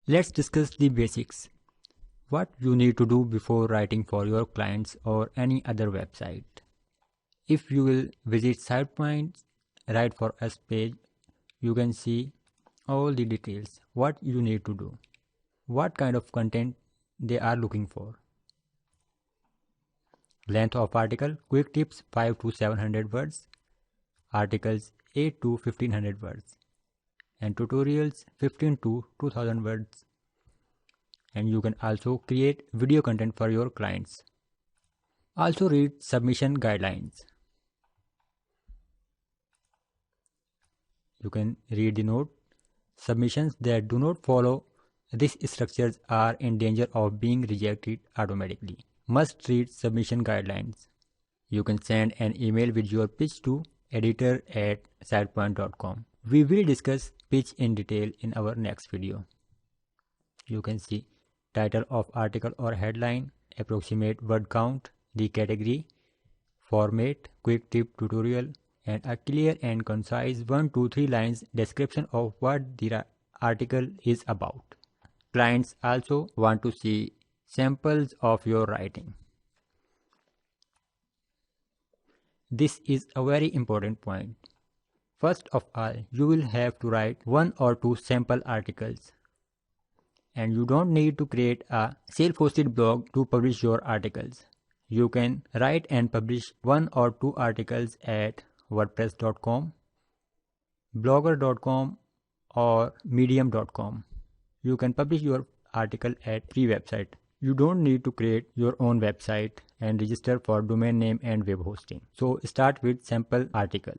Let's discuss the basics. What you need to do before writing for your clients or any other website. If you will visit SitePoint's Write for Us page, you can see all the details, what you need to do, what kind of content they are looking for. Length of article, quick tips 5 to 700 words, articles 8 to 1500 words, and tutorials 15 to 2000 words. And you can also create video content for your clients. Also read submission guidelines. You can read the note. Submissions that do not follow these structures are in danger of being rejected automatically. Must read submission guidelines. You can send an email with your pitch to editor@sitepoint.com. We will discuss pitch in detail in our next video. You can see title of article or headline, approximate word count, the category, format, quick tip tutorial, and a clear and concise 1 to 3 lines description of what the article is about. Clients also want to see samples of your writing. This is a very important point. First of all, you will have to write 1 or 2 sample articles. And you don't need to create a self-hosted blog to publish your articles. You can write and publish 1 or 2 articles at wordpress.com, blogger.com or medium.com. You can publish your article at free website. You don't need to create your own website and register for domain name and web hosting. So start with sample article.